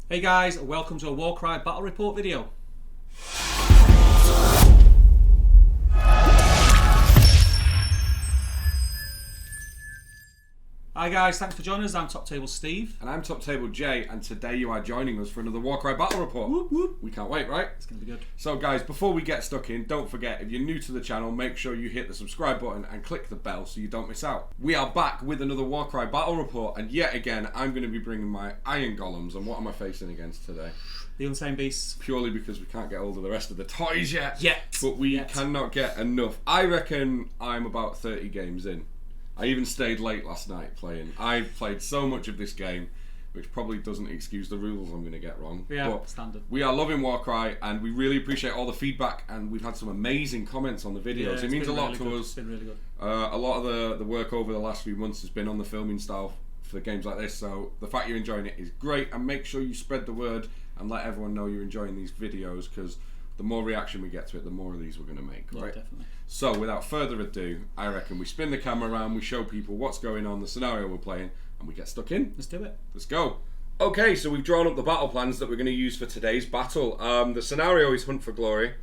Hey guys, welcome to a Warcry battle report video. Hi guys, thanks for joining us. I'm Top Table Steve. And I'm Top Table Jay, and today you are joining us for another Warcry battle report. Whoop, whoop. We can't wait, right? It's going to be good. So guys, before we get stuck in, don't forget, if you're new to the channel, make sure you hit the subscribe button and click the bell so you don't miss out. We are back with another Warcry battle report, and yet again, I'm going to be bringing my Iron Golems, and what am I facing against today? The Untamed Beasts. Purely because we can't get hold of the rest of the toys yet. Yet. But we cannot get enough. I reckon I'm about 30 games in. I even stayed late last night playing. I played so much of this game, which probably doesn't excuse the rules I'm going to get wrong. Yeah, but standard. We are loving Warcry, and we really appreciate all the feedback, and we've had some amazing comments on the videos. It means a lot to us. It's been really good. A lot of the work over the last few months has been on the filming style for games like this, so the fact you're enjoying it is great, and make sure you spread the word and let everyone know you're enjoying these videos, because the more reaction we get to it, the more of these we're going to make, Yeah, right? definitely. So, without further ado, I reckon we spin the camera around, we show people what's going on, the scenario we're playing, and we get stuck in. Let's do it. Let's go. Okay, so we've drawn up the battle plans that we're going to use for today's battle. The scenario is Hunt for Glory,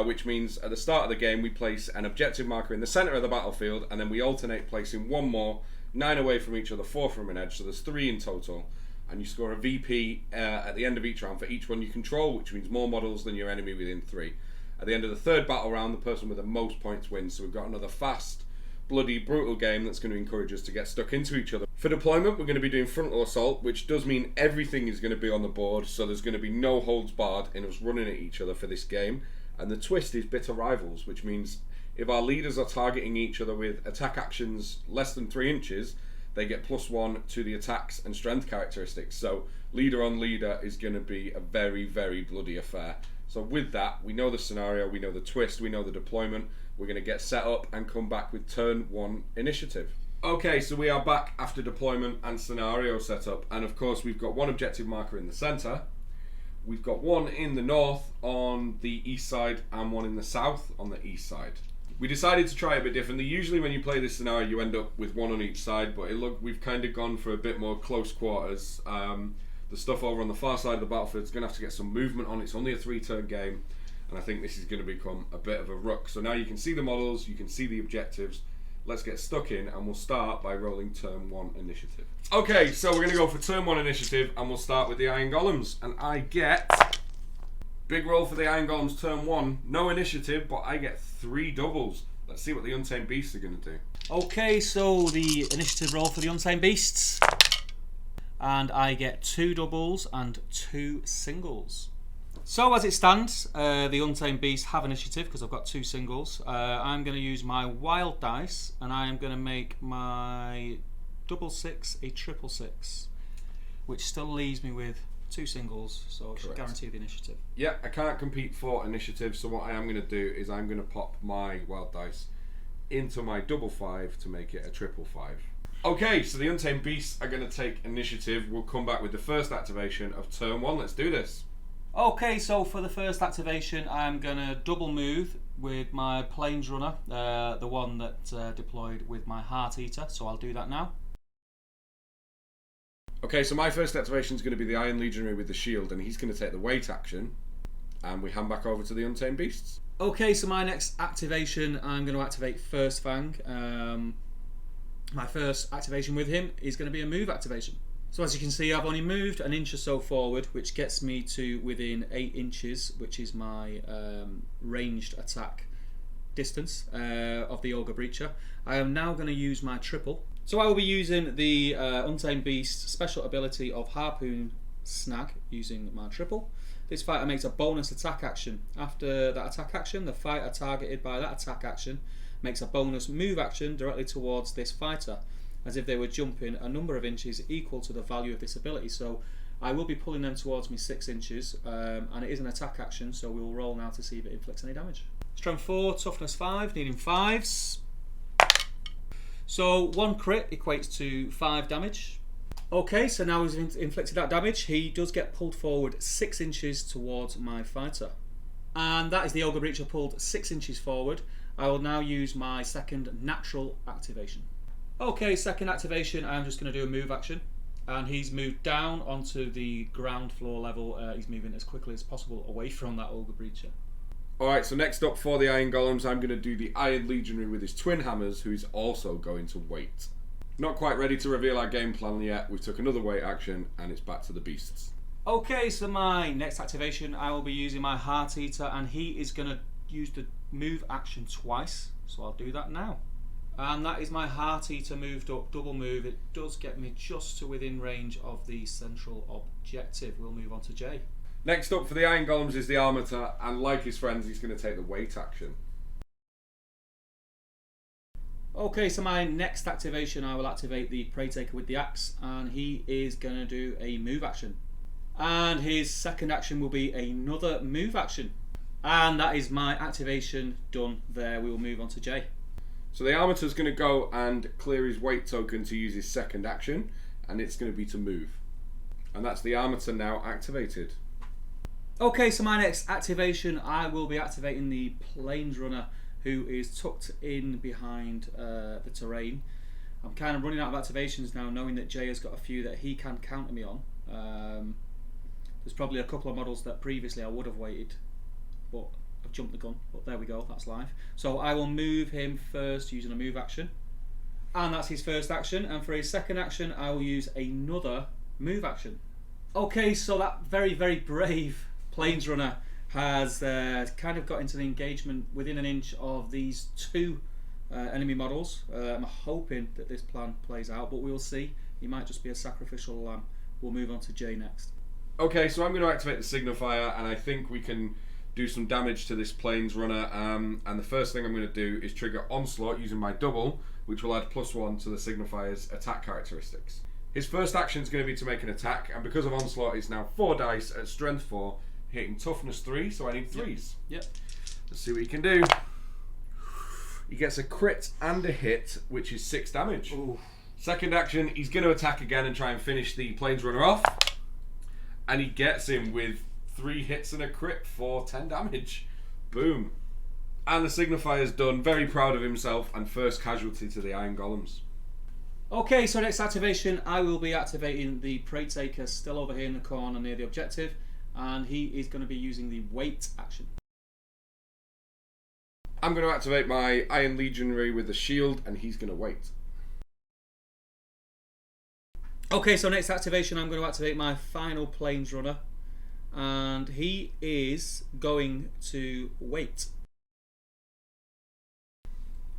which means at the start of the game we place an objective marker in the centre of the battlefield, and then we alternate placing one more, 9 away from each other, 4 from an edge, so there's 3 in total. And you score a VP at the end of each round for each one you control, which means more models than your enemy within 3. At the end of the third battle round, the person with the most points wins. So we've got another fast, bloody, brutal game that's going to encourage us to get stuck into each other. For deployment, we're going to be doing frontal assault, which does mean everything is going to be on the board, so there's going to be no holds barred in us running at each other for this game. And the twist is bitter rivals, which means if our leaders are targeting each other with attack actions less than 3 inches, they get +1 to the attacks and strength characteristics. So leader on leader is going to be a very, very bloody affair. So with that, we know the scenario, we know the twist, we know the deployment. We're going to get set up and come back with turn 1 initiative. Okay, so we are back after deployment and scenario setup. And of course, we've got one objective marker in the centre. We've got one in the north on the east side and one in the south on the east side. We decided to try a bit differently. Usually when you play this scenario you end up with one on each side, but we've kind of gone for a bit more close quarters. The stuff over on the far side of the battlefield is going to have to get some movement on. It's only a 3-turn game, and I think this is going to become a bit of a ruck. So now you can see the models, you can see the objectives. Let's get stuck in, and we'll start by rolling turn 1 initiative. Okay, so we're going to go for turn 1 initiative, and we'll start with the Iron Golems. And I get... big roll for the Iron Golems turn 1. No initiative, but I get 3 doubles. Let's see what the Untamed Beasts are going to do. Okay, so the initiative roll for the Untamed Beasts. And I get 2 doubles and 2 singles. So as it stands, the Untamed Beasts have initiative because I've got 2 singles. I'm going to use my wild dice, and I am going to make my double 6 a triple 6, which still leaves me with 2 singles, so it should guarantee the initiative. Yeah, I can't compete for initiative, so what I am going to do is I'm going to pop my wild dice into my double 5 to make it a triple 5. Okay, so the Untamed Beasts are going to take initiative. We'll come back with the first activation of turn 1. Let's do this. Okay, so for the first activation, I'm going to double move with my Plains Runner, the one that deployed with my Heart Eater, so I'll do that now. Okay, so my first activation is going to be the Iron Legionary with the shield, and he's going to take the weight action, and we hand back over to the Untamed Beasts. Okay, so my next activation, I'm going to activate First Fang. My first activation with him is going to be a move activation. So as you can see, I've only moved an inch or so forward, which gets me to within 8 inches, which is my ranged attack distance of the Ogre Breacher. I am now going to use my triple. So I will be using the Untamed Beast special ability of Harpoon Snag using my triple. This fighter makes a bonus attack action. After that attack action, the fighter targeted by that attack action makes a bonus move action directly towards this fighter, as if they were jumping a number of inches equal to the value of this ability. So I will be pulling them towards me 6 inches, and it is an attack action, so we will roll now to see if it inflicts any damage. Strength 4, toughness 5, needing 5s. So 1 crit equates to 5 damage. Okay, so now he's inflicted that damage. He does get pulled forward 6 inches towards my fighter. And that is the Ogre Breacher pulled 6 inches forward. I will now use my second natural activation. Okay, second activation, I'm just going to do a move action. And he's moved down onto the ground floor level. He's moving as quickly as possible away from that Ogre Breacher. Alright, so next up for the Iron Golems, I'm going to do the Iron Legionary with his twin hammers, who is also going to wait. Not quite ready to reveal our game plan yet. We took another wait action, and it's back to the beasts. Okay, so my next activation, I will be using my Heart Eater, and he is going to use the move action twice. So I'll do that now. And that is my Heart Eater moved up, double move. It does get me just to within range of the central objective. We'll move on to Jay. Next up for the Iron Golems is the Armator, and like his friends, he's going to take the wait action. Okay, so my next activation, I will activate the Prey Taker with the axe, and he is going to do a move action. And his second action will be another move action. And that is my activation done there. We will move on to Jay. So the Armator's going to go and clear his wait token to use his second action, and it's going to be to move. And that's the Armator now activated. Okay, so my next activation, I will be activating the Plains Runner, who is tucked in behind the terrain. I'm kind of running out of activations now, knowing that Jay has got a few that he can counter me on. There's probably a couple of models that previously I would have waited, but I've jumped the gun. But there we go, that's live. So I will move him first using a move action. And that's his first action. And for his second action, I will use another move action. Okay, so that very, very brave Plains Runner has kind of got into the engagement within an inch of these two enemy models. I'm hoping that this plan plays out, but we'll see. He might just be a sacrificial lamb. We'll move on to Jay next. Okay, so I'm going to activate the Signifier, and I think we can do some damage to this Plains Runner. And the first thing I'm going to do is trigger Onslaught using my double, which will add +1 to the Signifier's attack characteristics. His first action is going to be to make an attack, and because of Onslaught, it's now 4 dice at strength 4, hitting toughness 3, so I need 3s. Yep. Let's see what he can do. He gets a crit and a hit, which is 6 damage. Ooh. Second action, he's going to attack again and try and finish the Plains Runner off. And he gets him with 3 hits and a crit for 10 damage. Boom. And the Signifier's done, very proud of himself, and first casualty to the Iron Golems. Okay, so next activation, I will be activating the Prey Taker still over here in the corner near the objective, and he is going to be using the wait action. I'm going to activate my Iron Legionary with the shield, and he's going to wait. Okay, so next activation, I'm going to activate my final Plains Runner, and he is going to wait.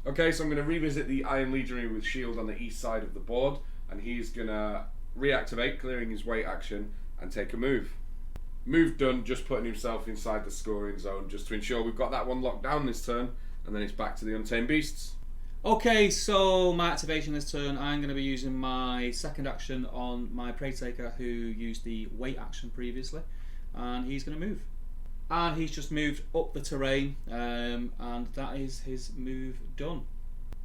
Okay, so I'm going to revisit the Iron Legionary with shield on the east side of the board, and he's going to reactivate, clearing his wait action, and take a move. Move done, just putting himself inside the scoring zone, just to ensure we've got that one locked down this turn, and then it's back to the Untamed Beasts. Okay, so my activation this turn, I'm going to be using my second action on my Prey Taker, who used the wait action previously, and he's going to move. And he's just moved up the terrain, and that is his move done.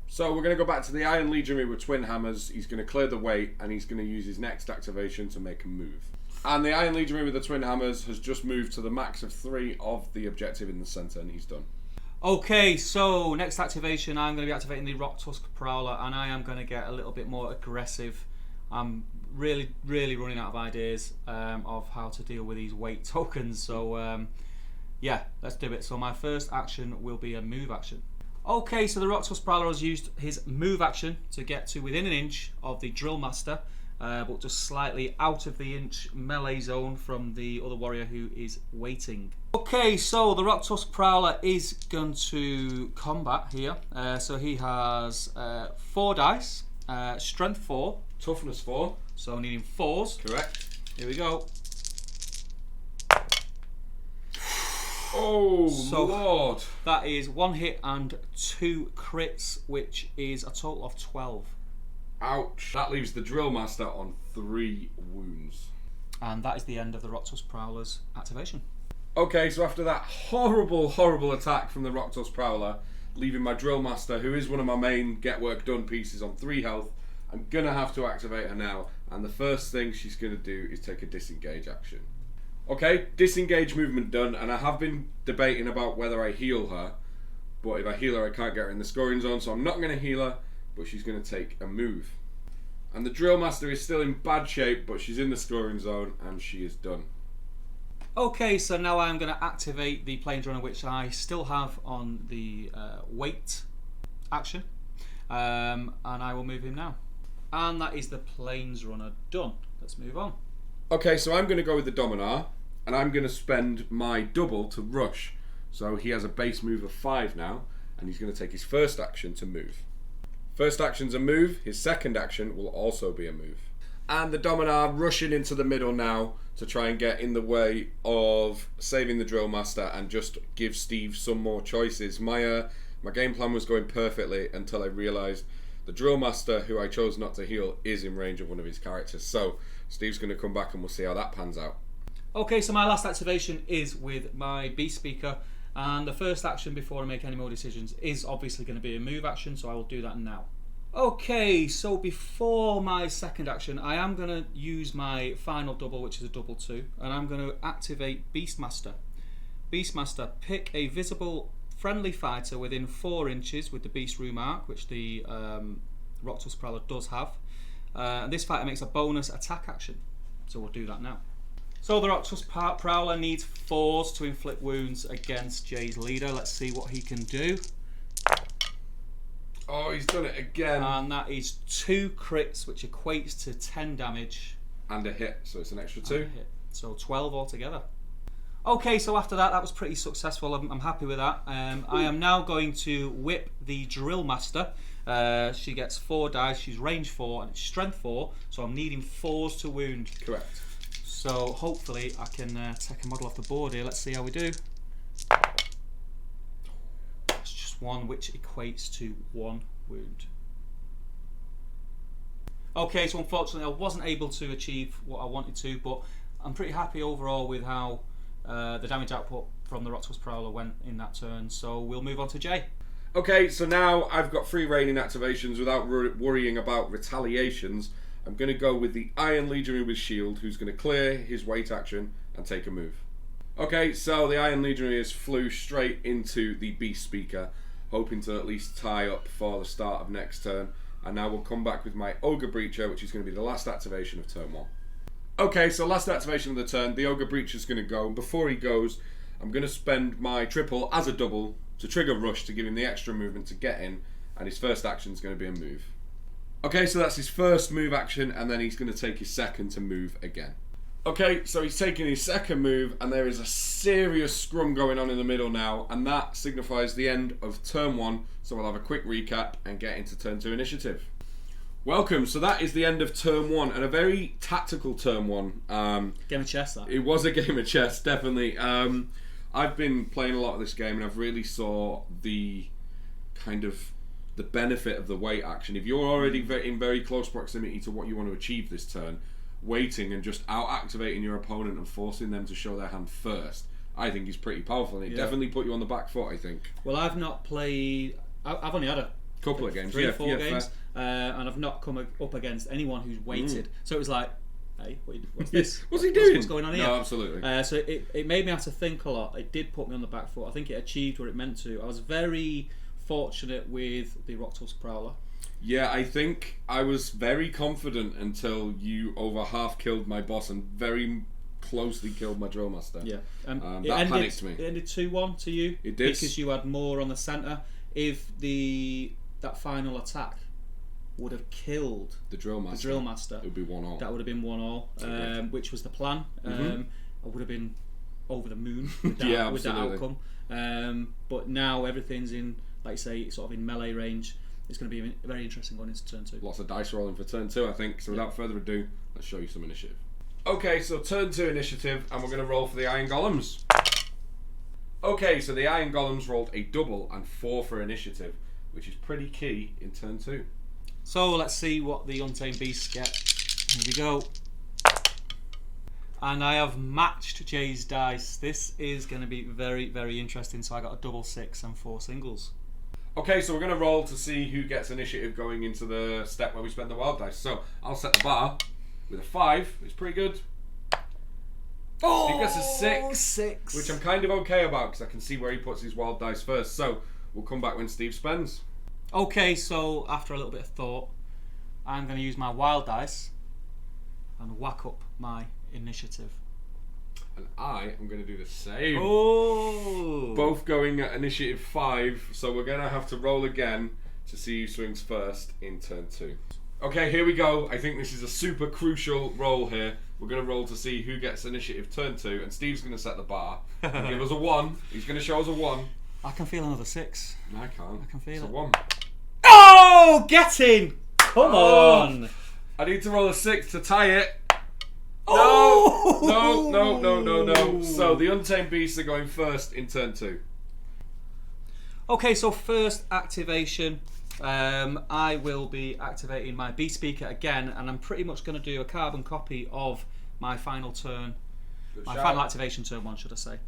So we're going to go back to the Iron Legionary with twin hammers. He's going to clear the wait, and he's going to use his next activation to make a move. And the Iron Legionary with the twin hammers has just moved to the max of 3 of the objective in the centre, and he's done. Okay, so next activation, I'm going to be activating the Rock Tusk Prowler, and I am going to get a little bit more aggressive. I'm really running out of ideas of how to deal with these weight tokens, so yeah, let's do it. So my first action will be a move action. Okay, so the Rock Tusk Prowler has used his move action to get to within an inch of the Drill Master, but just slightly out of the inch melee zone from the other warrior who is waiting. Okay, so the Rock Tusk Prowler is going to combat here. So he has 4 dice, strength 4, Toughness 4. so needing 4s. Correct. Here we go. Oh, So Lord. that is 1 hit and 2 crits, which is a total of 12. Ouch. That leaves the Drill Master on 3 wounds. And that is the end of the Rock Tusk Prowler's activation. Okay, so after that horrible attack from the Rock Tusk Prowler, leaving my Drill Master, who is one of my main get work done pieces, on 3 health, I'm going to have to activate her now. And the first thing she's going to do is take a disengage action. Okay, disengage movement done, and I have been debating about whether I heal her, but if I heal her I can't get her in the scoring zone, so I'm not going to heal her, but she's going to take a move. And the Drill Master is still in bad shape, but she's in the scoring zone and she is done. Okay, so now I'm going to activate the Plains Runner, which I still have on the wait action. And I will move him now. And that is the Plains Runner done. Let's move on. Okay, so I'm going to go with the Dominar, and I'm going to spend my double to rush. So he has a base move of 5 now, and he's going to take his first action to move. First action's a move, his second action will also be a move. And the Dominar rushing into the middle now to try and get in the way of saving the Drill Master and just give Steve some more choices. My game plan was going perfectly until I realised the Drill Master, who I chose not to heal, is in range of one of his characters. So Steve's going to come back and we'll see how that pans out. Okay, so my last activation is with my Beast Speaker. And the first action before I make any more decisions is obviously going to be a move action, so I will do that now. Okay, so before my second action, I am going to use my final double, which is a double 2, and I'm going to activate Beastmaster. Beastmaster, pick a visible friendly fighter within 4 inches with the Beast Room Arc, which the Roctus Prowler does have. And this fighter makes a bonus attack action, so we'll do that now. So the Roctus Prowler needs 4s to inflict wounds against Jay's leader. Let's see what he can do. Oh, he's done it again. And that is 2 crits, which equates to 10 damage. And a hit, so it's an extra 2. So 12 altogether. Okay, so after that was pretty successful. I'm happy with that. I am now going to whip the Drill Master. She gets 4 dice. She's range 4 and it's strength 4. So I'm needing 4s to wound. Correct. So hopefully I can take a model off the board here. Let's see how we do. It's just 1, which equates to 1 wound. Okay, so unfortunately I wasn't able to achieve what I wanted to, but I'm pretty happy overall with how the damage output from the Roctus Prowler went in that turn. So we'll move on to Jay. Okay, so now I've got 3 reigning activations without worrying about retaliations. I'm going to go with the Iron Legionary with Shield, who's going to clear his wait action and take a move. Okay, so the Iron Legionary has flew straight into the Beast Speaker, hoping to at least tie up for the start of next turn. And now we'll come back with my Ogre Breacher, which is going to be the last activation of turn 1. Okay, so last activation of the turn, the Ogre Breacher is going to go. And before he goes, I'm going to spend my triple as a double to trigger Rush to give him the extra movement to get in. And his first action is going to be a move. Okay, so that's his first move action, and then he's going to take his second to move again. Okay, so he's taking his second move, and there is a serious scrum going on in the middle now, and that signifies the end of turn 1, so we'll have a quick recap and get into turn 2 initiative. Welcome, so that is the end of turn 1, and a very tactical turn 1. Game of chess, that. It was a game of chess, definitely. I've been playing a lot of this game, and I've really saw the kind of the benefit of the wait action. If you're already in very close proximity to what you want to achieve this turn, waiting and just out-activating your opponent and forcing them to show their hand first, I think is pretty powerful, and it definitely put you on the back foot, I think. Well, I've not played... I've only had a couple of games, 3 or 4 games, and I've not come up against anyone who's waited. So it was like, hey, what's this? What's he doing? What's going on here? No, absolutely. So it made me have to think a lot. It did put me on the back foot. I think it achieved what it meant to. I was very fortunate with the Roctus Prowler. Yeah, I think I was very confident until you over half killed my boss and very closely killed my Drill Master. Yeah, that panicked me. It ended 2-1 to you. It did. Because you had more on the centre. If that final attack would have killed the Drill Master, it would be 1-1. That would have been 1-1, which was the plan. I would have been over the moon with that, with that outcome. But now everything's in, like I say, sort of in melee range. It's going to be very interesting going into turn 2. Lots of dice rolling for turn 2, I think. So without further ado, let's show you some initiative. Okay, so turn 2 initiative, and we're going to roll for the Iron Golems. Okay, so the Iron Golems rolled a double and 4 for initiative, which is pretty key in turn 2. So let's see what the Untamed Beasts get. Here we go. And I have matched Jay's dice. This is going to be very, very interesting. So I got a double 6 and 4 singles. Okay, so we're going to roll to see who gets initiative going into the step where we spend the wild dice. So I'll set the bar with a 5. It's pretty good. Oh, he gets a 6, which I'm kind of okay about because I can see where he puts his wild dice first. So we'll come back when Steve spends. Okay, so after a little bit of thought, I'm going to use my wild dice and whack up my initiative. And I am going to do the same. Oh! Both going at initiative 5, so we're going to have to roll again to see who swings first in turn 2. Okay, here we go. I think this is a super crucial roll here. We're going to roll to see who gets initiative turn 2, and Steve's going to set the bar and give us a 1. He's going to show us a 1. I can feel another 6. I can't. I can feel it's it. a 1. Oh! Get in! Come on! I need to roll a 6 to tie it. Oh! No. So the Untamed beasts are going first in turn 2. Okay, so first activation. I will be activating my Beast Speaker again, and I'm pretty much going to do a carbon copy of my final turn. Final activation turn 1, should I say.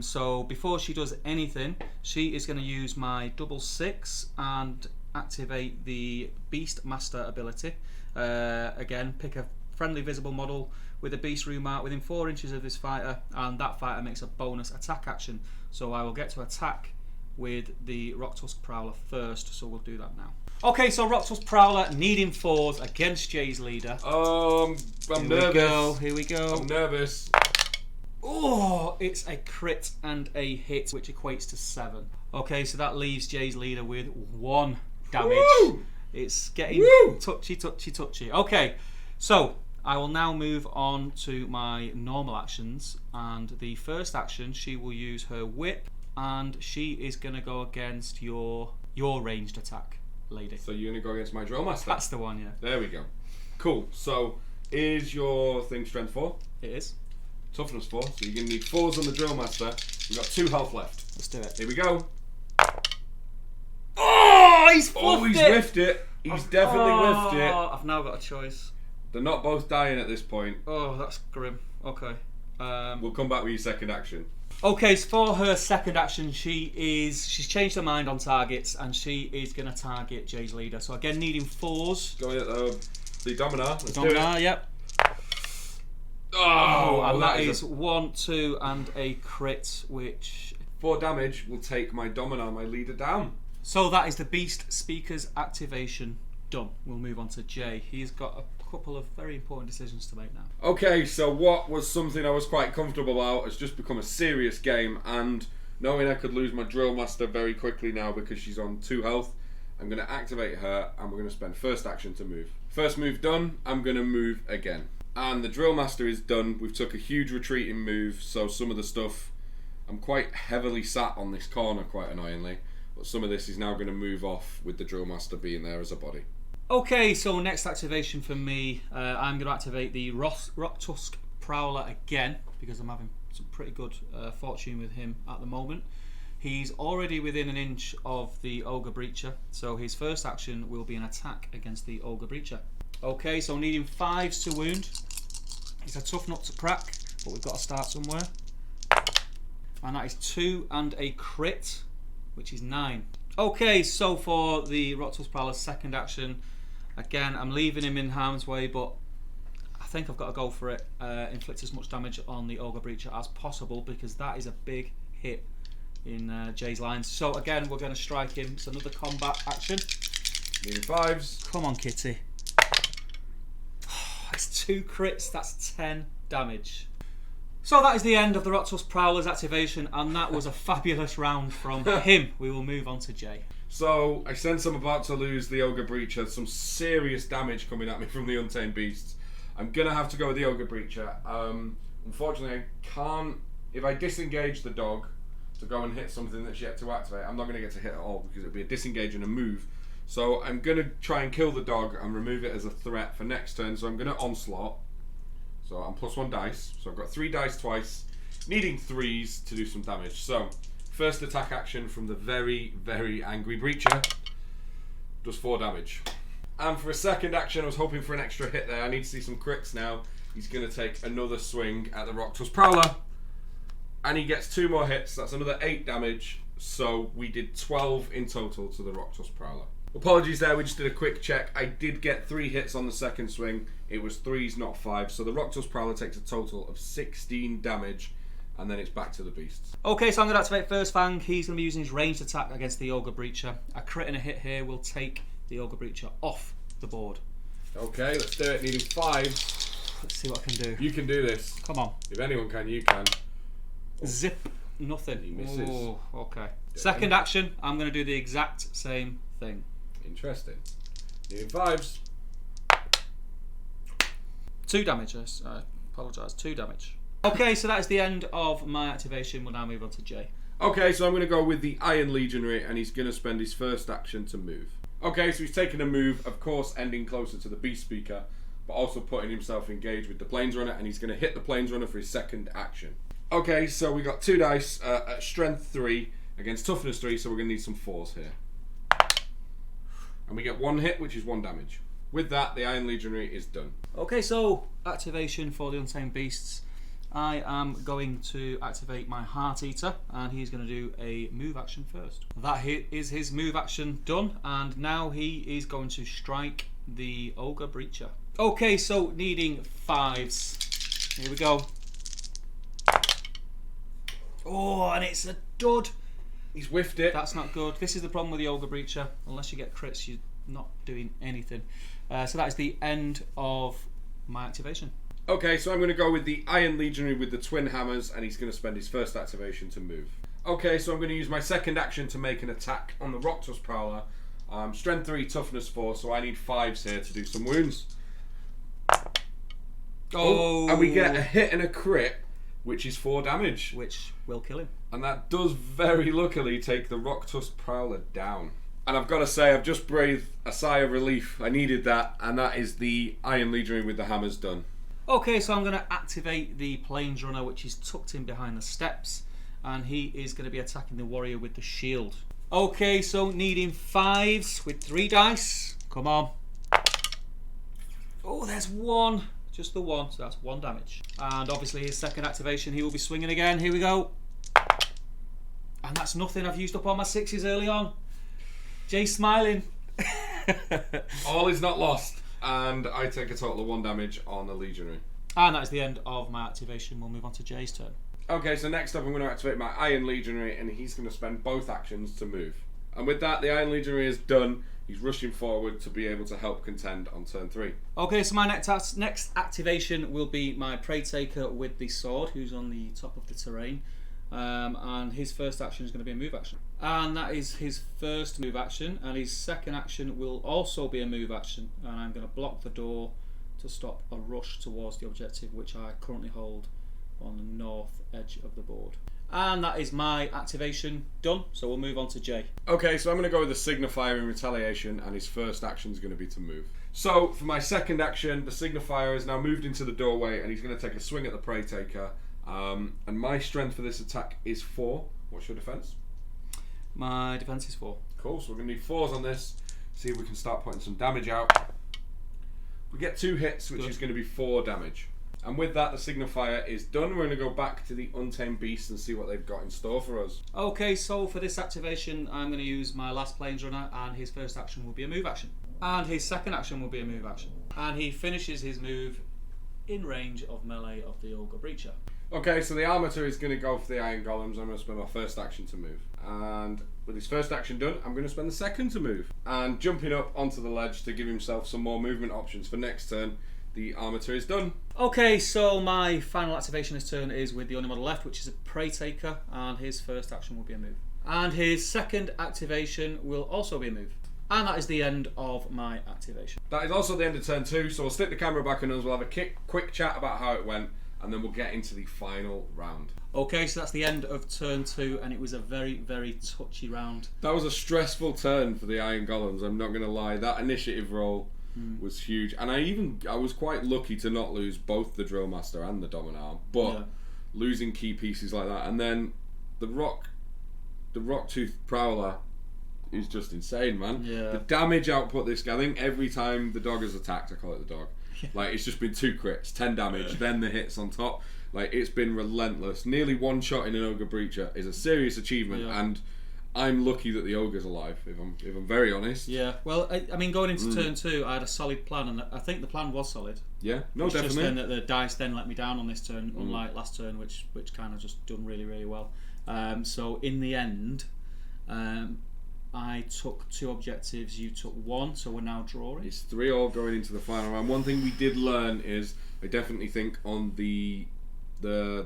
So before she does anything, she is going to use my double 6 and activate the Beast Master ability. Again, pick a friendly visible model with a beast rune mark within 4 inches of this fighter, and that fighter makes a bonus attack action. So I will get to attack with the Rocktusk Prowler first, so we'll do that now. Okay, so Rocktusk Prowler needing 4s against Jay's leader. I'm nervous. Here we go. I'm nervous. Oh, it's a crit and a hit, which equates to 7. Okay, so that leaves Jay's leader with 1 damage. Woo! It's getting touchy. Okay, so I will now move on to my normal actions, and the first action, she will use her whip, and she is going to go against your ranged attack, lady. So you're going to go against my Drill Master? That's the one, yeah. There we go. Cool. So is your thing strength 4? It is. Toughness 4. So you're going to need 4s on the Drill Master. You've got 2 health left. Let's do it. Here we go. Oh, he's fluffed he's it! whiffed it. He's definitely whiffed it. I've now got a choice. They're not both dying at this point. Oh, that's grim. Okay. We'll come back with your second action. Okay, so for her second action, she's changed her mind on targets, and she is going to target Jay's leader. So again, needing 4s. Going at the Dominar. Let's do Dominar, it. yep. Oh, and that is 1, 2, and a crit, which... 4 damage will take my Dominar, my leader, down. So that is the Beast Speaker's activation done. We'll move on to Jay. He's got a couple of very important decisions to make now. Okay, so what was something I was quite comfortable about has just become a serious game, and knowing I could lose my Drill Master very quickly now because she's on 2 health, I'm going to activate her, and we're going to spend first action to move. First move done, I'm going to move again. And the Drill Master is done. We've took a huge retreating move, so some of the stuff, I'm quite heavily sat on this corner, quite annoyingly, but some of this is now going to move off with the Drill Master being there as a body. Okay, so next activation for me, I'm going to activate the Rocktusk Prowler again, because I'm having some pretty good fortune with him at the moment. He's already within an inch of the Ogre Breacher, so his first action will be an attack against the Ogre Breacher. Okay, so needing 5s to wound. It's a tough nut to crack, but we've got to start somewhere. And that is 2 and a crit, which is 9. Okay, so for the Rocktusk Prowler's second action, again, I'm leaving him in harm's way, but I think I've got to go for it. Inflict as much damage on the Ogre Breacher as possible, because that is a big hit in Jay's lines. So again, we're going to strike him. It's another combat action. Needing 5s. Come on, kitty. It's 2 crits, that's 10 damage. So that is the end of the Rocktusk Prowler's activation, and that was a fabulous round from him. We will move on to Jay. So I sense I'm about to lose the Ogre Breacher. Some serious damage coming at me from the Untamed Beasts. I'm going to have to go with the Ogre Breacher. Unfortunately, I can't... If I disengage the dog to go and hit something that's yet to activate, I'm not going to get to hit at all, because it'll be a disengage and a move. So I'm going to try and kill the dog and remove it as a threat for next turn. So I'm going to Onslaught. So I'm +1 dice. So I've got 3 dice twice, needing 3s to do some damage. So first attack action from the very, very angry Breacher does 4 damage. And for a second action, I was hoping for an extra hit there. I need to see some crits now. He's going to take another swing at the Rocktusk Prowler. And he gets 2 more hits. That's another 8 damage. So we did 12 in total to the Rocktusk Prowler. Apologies there, we just did a quick check. I did get 3 hits on the second swing. It was 3s, not 5s. So the Rocktusk Prowler takes a total of 16 damage. And then it's back to the beasts. Okay, so I'm going to activate First Fang. He's going to be using his ranged attack against the Ogre Breacher. A crit and a hit here will take the Ogre Breacher off the board. Okay, let's do it. Needing 5. Let's see what I can do. You can do this. Come on. If anyone can, you can. Zip. Nothing. He misses. Oh, okay. Second action, I'm going to do the exact same thing. Interesting. Needing 5s. 2 damage. I apologise. 2 damage. Okay, so that is the end of my activation. We'll now move on to Jay. Okay, so I'm going to go with the Iron Legionary, and he's going to spend his first action to move. Okay, so he's taking a move, of course, ending closer to the Beast Speaker, but also putting himself engaged with the Planesrunner, and he's going to hit the Planesrunner for his second action. Okay, so we got 2 dice at Strength 3 against Toughness 3, so we're going to need some 4s here. And we get 1 hit, which is 1 damage. With that, the Iron Legionary is done. Okay, so activation for the Untamed Beasts. I am going to activate my Heart Eater, and he's going to do a move action first. That is his move action done, and now he is going to strike the Ogre Breacher. Okay, so needing 5s. Here we go. Oh, and it's a dud. He's whiffed it. That's not good. This is the problem with the Ogre Breacher. Unless you get crits, you're not doing anything. So that is the end of my activation. Okay, so I'm going to go with the Iron Legionary with the Twin Hammers, and he's going to spend his first activation to move. Okay, so I'm going to use my second action to make an attack on the Roctus Prowler. Strength 3, Toughness 4, so I need 5s here to do some wounds. Oh, and we get a hit and a crit, which is 4 damage. Which will kill him. And that does very luckily take the Roctus Prowler down. And I've got to say, I've just breathed a sigh of relief. I needed that, and that is the Iron Legionary with the hammers done. Okay, so I'm going to activate the Planesrunner, which is tucked in behind the steps, and he is going to be attacking the warrior with the shield. Okay, so needing 5s with 3 dice. Come on. Oh, there's 1. Just the 1, so that's 1 damage. And obviously his second activation, he will be swinging again. Here we go. And that's nothing. I've used up all my 6s early on. Jay's smiling. All is not lost. And I take a total of 1 damage on the Legionary. And that is the end of my activation. We'll move on to Jay's turn. Okay, so next up I'm going to activate my Iron Legionary, and he's going to spend both actions to move. And with that, the Iron Legionary is done. He's rushing forward to be able to help contend on turn 3. Okay, so my next activation will be my Prey Taker with the sword, who's on the top of the terrain. And his first action is going to be a move action. And that is his first move action, and his second action will also be a move action. And I'm going to block the door to stop a rush towards the objective, which I currently hold on the north edge of the board. And that is my activation done, so we'll move on to Jay. Okay, so I'm going to go with the Signifier in retaliation, and his first action is going to be to move. So, for my second action, the Signifier is now moved into the doorway, and he's going to take a swing at the Prey Taker. And my strength for this attack is 4. What's your defense? My defense is 4. Cool, so we're going to need 4s on this. See if we can start putting some damage out. We get 2 hits, which is going to be 4 damage. And with that, the Signifier is done. We're going to go back to the Untamed Beast and see what they've got in store for us. Okay, so for this activation, I'm going to use my last Planesrunner, and his first action will be a move action. And his second action will be a move action. And he finishes his move in range of melee of the Ogre Breacher. Okay, so the Armator is going to go for the Iron Golems. I'm going to spend my first action to move. And with his first action done, I'm going to spend the second to move. And jumping up onto the ledge to give himself some more movement options for next turn, the Armator is done. Okay, so my final activation this turn is with the only model left, which is a Prey Taker, and his first action will be a move. And his second activation will also be a move. And that is the end of my activation. That is also the end of turn 2, so we'll stick the camera back on us, we'll have a quick chat about how it went, and then we'll get into the final round. Okay, so that's the end of turn 2, and it was a very, very touchy round. That was a stressful turn for the Iron Golems, I'm not going to lie. That initiative roll was huge, and I was quite lucky to not lose both the Drill Master and the Dominar, but losing key pieces like that, and then the Rocktooth Prowler is just insane, man. Yeah. The damage output this guy, I think every time the dog has attacked, I call it the dog, like it's just been 2 crits, 10 damage, then the hits on top. Like it's been relentless. Nearly 1 shot in an Ogre Breacher is a serious achievement, and I'm lucky that the Ogre's alive, if I'm very honest. Yeah, well, I mean, going into turn 2, I had a solid plan, and I think the plan was solid. Yeah, no, it's definitely. Just then that the dice then let me down on this turn, unlike last turn, which kind of just done really, really well. So in the end, I took 2 objectives, you took 1, so we're now drawing. It's 3-all going into the final round. One thing we did learn is I definitely think on the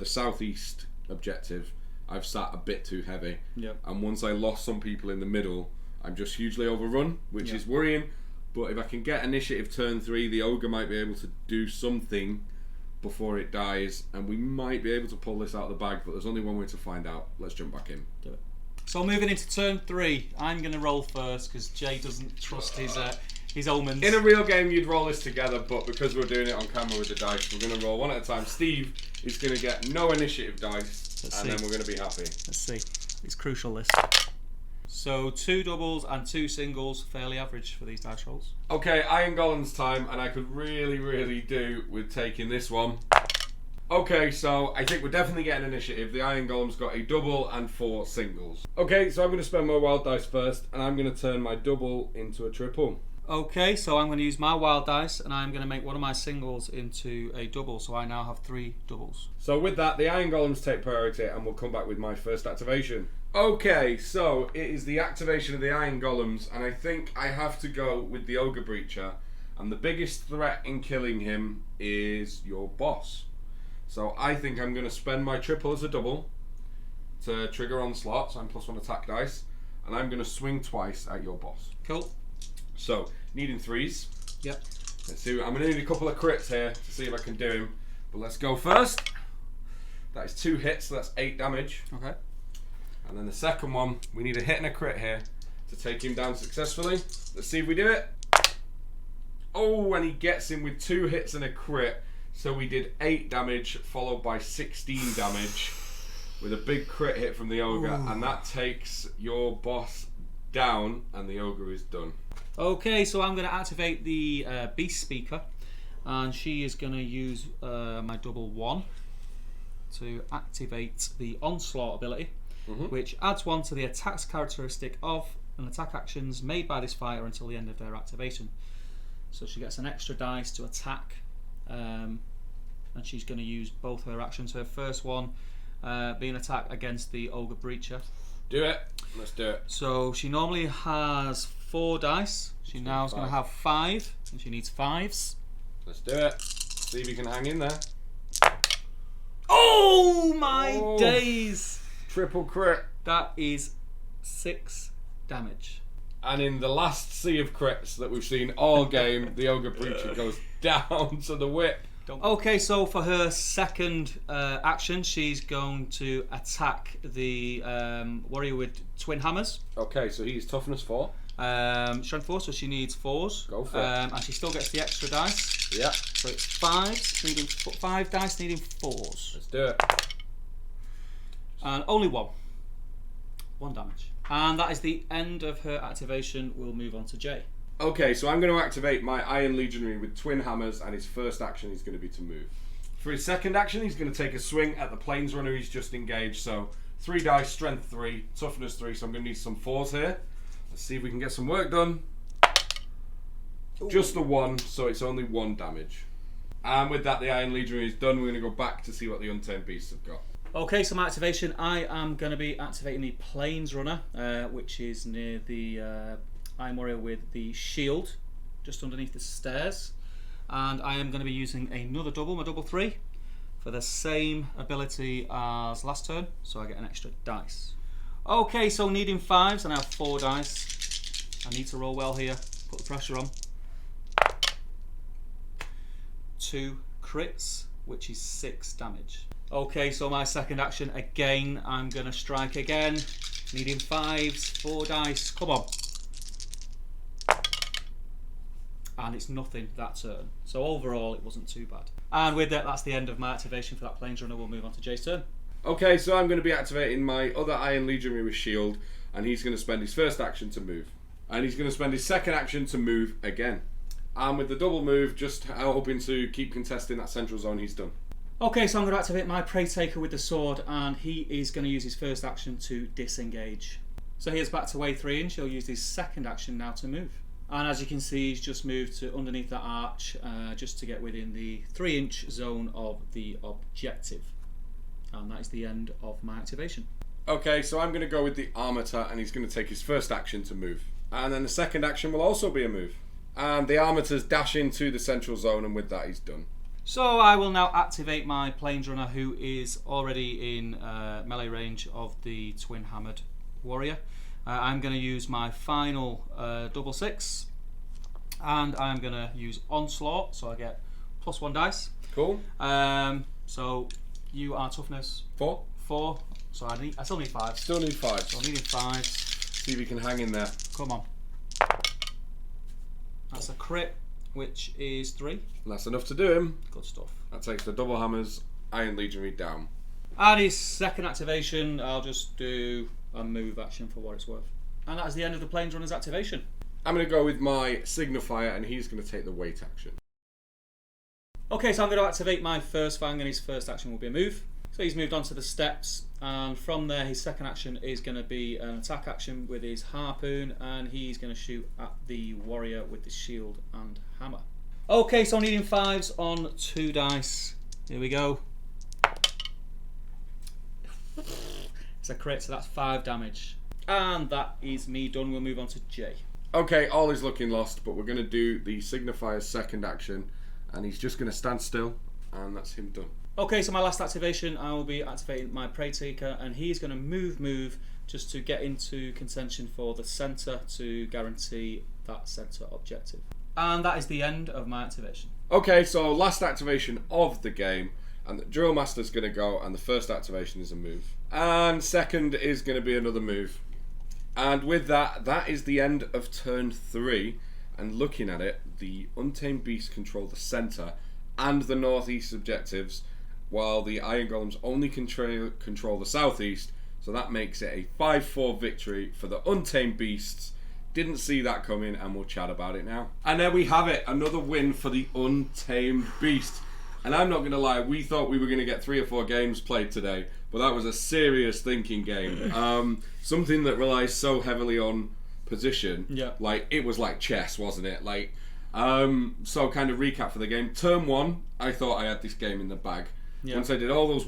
southeast objective I've sat a bit too heavy. Yep. And once I lost some people in the middle, I'm just hugely overrun, which is worrying. But if I can get initiative turn 3, the ogre might be able to do something before it dies, and we might be able to pull this out of the bag, but there's only one way to find out. Let's jump back in. Do it. So moving into turn 3, I'm going to roll first because Jay doesn't trust his omens. In a real game, you'd roll this together, but because we're doing it on camera with the dice, we're going to roll one at a time. Steve is going to get no initiative dice, then we're going to be happy. Let's see. It's crucial list. So 2 doubles and 2 singles, fairly average for these dice rolls. Okay, Iron Golem's time, and I could really do with taking this one. Okay, so I think we're definitely getting initiative. The Iron Golem's got a double and 4 singles. Okay, so I'm going to spend my wild dice first, and I'm going to turn my double into a triple. Okay, so I'm going to use my wild dice, and I'm going to make one of my singles into a double, so I now have 3 doubles. So with that, the Iron Golems take priority, and we'll come back with my first activation. Okay, so it is the activation of the Iron Golems, and I think I have to go with the Ogre Breacher, and the biggest threat in killing him is your boss. So I think I'm going to spend my triple as a double to trigger onslaught, so I'm +1 attack dice, and I'm going to swing twice at your boss. Cool. So, needing 3s. Yep. Let's see, I'm going to need a couple of crits here to see if I can do him, but let's go first. That is 2 hits, so that's 8 damage. Okay. And then the second one, we need a hit and a crit here to take him down successfully. Let's see if we do it. Oh, and he gets him with 2 hits and a crit. So we did 8 damage, followed by 16 damage with a big crit hit from the ogre. Ooh. And that takes your boss down, and the ogre is done. Okay, so I'm going to activate the Beast Speaker, and she is going to use my double 1 to activate the Onslaught ability. Which adds 1 to the attacks characteristic of an attack actions made by this fighter until the end of their activation. So she gets an extra dice to attack, and she's going to use both her actions. Her first one being attack against the Ogre Breacher. Do it. Let's do it. So she normally has 4 dice. She now is going to have 5, and she needs 5s. Let's do it. See if you can hang in there. Oh my days! Triple crit. That is 6 damage. And in the last sea of crits that we've seen all game, the Ogre Breacher goes down to the whip. Okay, so for her second action, she's going to attack the warrior with twin hammers. Okay, so he's toughness 4. Strength 4, so she needs 4s. Go for it. And she still gets the extra dice. Yeah. So it's 5 dice needing 4s. Let's do it. And only 1 damage. And that is the end of her activation. We'll move on to Jay. Okay, so I'm going to activate my Iron Legionary with twin hammers, and his first action is going to be to move. For his second action, he's going to take a swing at the Planesrunner he's just engaged. So 3 dice, strength 3, toughness 3, so I'm going to need some 4s here. Let's see if we can get some work done. Ooh. Just the 1, so it's only 1 damage. And with that, the Iron Legionary is done. We're going to go back to see what the Untamed Beasts have got. Okay, so my activation, I am going to be activating the Planesrunner, which is near the Iron Warrior with the shield, just underneath the stairs. And I am going to be using another double, my double 3, for the same ability as last turn, so I get an extra dice. Okay, so needing 5s, and I have 4 dice. I need to roll well here, put the pressure on. 2 crits, which is 6 damage. Okay, so my second action, again, I'm going to strike again. Needing 5s, 4 dice, come on. And it's nothing that turn. So overall, it wasn't too bad. And with that, that's the end of my activation for that Planesrunner. We'll move on to Jay's turn. Okay, so I'm going to be activating my other Iron Legionary with shield, and he's going to spend his first action to move. And he's going to spend his second action to move again. And with the double move, just hoping to keep contesting that central zone, he's done. Okay, so I'm going to activate my Prey Taker with the sword, and he is going to use his first action to disengage. So here's back to way 3 inch. He'll use his second action now to move. And as you can see, he's just moved to underneath that arch, just to get within the 3 inch zone of the objective. And that is the end of my activation. Okay, so I'm going to go with the Armator, and he's going to take his first action to move. And then the second action will also be a move. And the Armator's dash into the central zone, and with that he's done. So I will now activate my Plains Runner, who is already in melee range of the Twin Hammered Warrior. I'm going to use my final double 6, and I'm going to use Onslaught, so I get +1 dice. Cool. So you are toughness 4. 4. So I still need 5. Still need 5. So I needed 5. See if you can hang in there. Come on. That's a crit, which is 3. And that's enough to do him. Good stuff. That takes the double hammers Iron Legionary down. And his second activation, I'll just do a move action for what it's worth. And that is the end of the Plains Runner's activation. I'm going to go with my Signifier, and he's going to take the wait action. Okay, so I'm going to activate my first Fang, and his first action will be a move. So he's moved on to the steps, and from there his second action is going to be an attack action with his harpoon, and he's going to shoot at the warrior with the shield and hammer. Okay, so I'm needing 5s on 2 dice. Here we go. It's a crit, so that's 5 damage. And that is me done. We'll move on to Jay. Okay, all is looking lost, but we're going to do the Signifier's second action, and he's just going to stand still, and that's him done. Okay, so my last activation, I will be activating my Prey Taker, and he's going to move just to get into contention for the centre to guarantee that centre objective. And that is the end of my activation. Okay, so last activation of the game, and the Drill Master's going to go, and the first activation is a move. And second is going to be another move. And with that, that is the end of turn 3. And looking at it, the Untamed Beasts control the centre and the northeast objectives, while the Iron Golems only control the southeast. So that makes it a 5-4 victory for the Untamed Beasts. Didn't see that coming, and we'll chat about it now. And there we have it, another win for the Untamed Beast. And I'm not going to lie, we thought we were going to get 3 or 4 games played today, but that was a serious thinking game. Something that relies so heavily on position. Yeah. Like, it was like chess, wasn't it? Like, so kind of recap for the game. Turn 1, I thought I had this game in the bag. Yeah. Once I did all those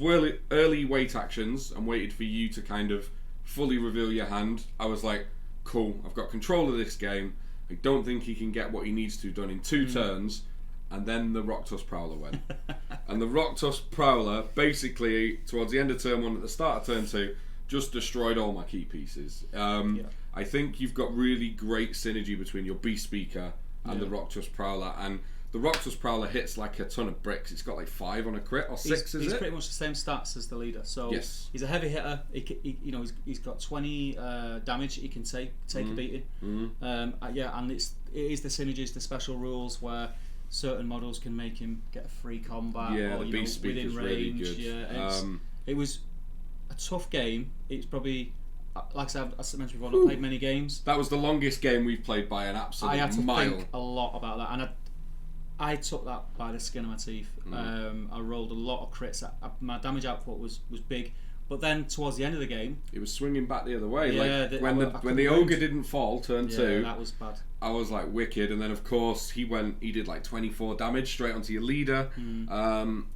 early wait actions and waited for you to kind of fully reveal your hand, I was like, cool, I've got control of this game. I don't think he can get what he needs to done in 2 turns. And then the Rocktusk Prowler went. And the Rocktusk Prowler, basically, towards the end of turn 1, at the start of turn 2, just destroyed all my key pieces. I think you've got really great synergy between your Beast Speaker and the Rocktusk Prowler. And the Rocktusk Prowler hits like a ton of bricks. It's got like 5 on a crit, or 6, He's pretty much the same stats as the leader. So yes. He's a heavy hitter. He's got 20 damage he can take a beating. And it is the synergies, the special rules where certain models can make him get a free combat, or the Beast Speaker's within range. really good. It was a tough game. It's probably, like I said, as I mentioned before, I've not played many games. That was the longest game we've played by an absolute mile. I had to think a lot about that, and I took that by the skin of my teeth. I rolled a lot of crits. My damage output was big, but then towards the end of the game, it was swinging back the other way. Yeah, when the ogre didn't fall, turn 2, that was bad. I was like wicked, and then of course he did like 24 damage straight onto your leader.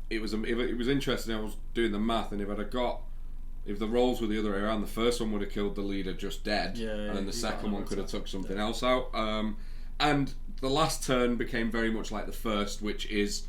It was interesting. I was doing the math, and if the rolls were the other way around, the first one would have killed the leader just dead, and then the second one could have took something else out. And the last turn became very much like the first, which is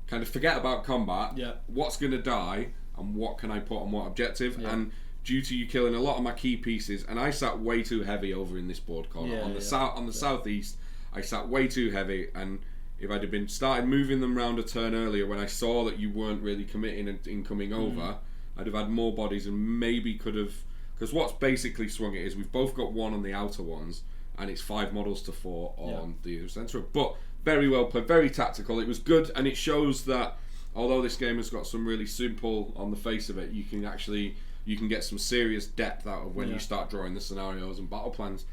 kind of forget about combat. Yeah. What's going to die, and what can I put on what objective? Yeah. And due to you killing a lot of my key pieces, and I sat way too heavy over in this board corner. On the southeast, I sat way too heavy, and if I'd have been started moving them round a turn earlier when I saw that you weren't really committing in coming over, I'd have had more bodies and maybe could have... Because what's basically swung it is we've both got 1 on the outer ones, and it's 5 models to 4 on the centre. But very well played, very tactical. It was good, and it shows that although this game has got some really simple on the face of it, you can get some serious depth out of when you start drawing the scenarios and battle plans.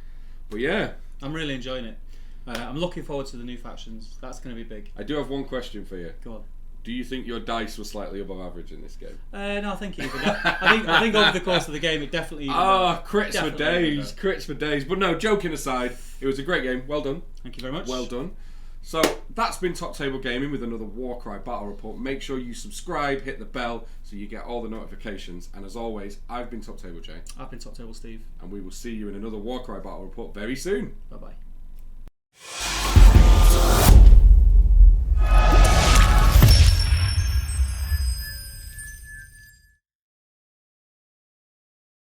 But yeah, I'm really enjoying it. I'm looking forward to the new factions. That's going to be big. I do have one question for you. Go on. Do you think your dice were slightly above average in this game? No, I think even. I think over the course of the game, it definitely. Crits for days, crits for days. But no, joking aside, it was a great game. Well done. Thank you very much. Well done. So that's been Top Table Gaming with another Warcry Battle Report. Make sure you subscribe, hit the bell so you get all the notifications. And as always, I've been Top Table Jay. I've been Top Table Steve. And we will see you in another Warcry Battle Report very soon. Bye bye.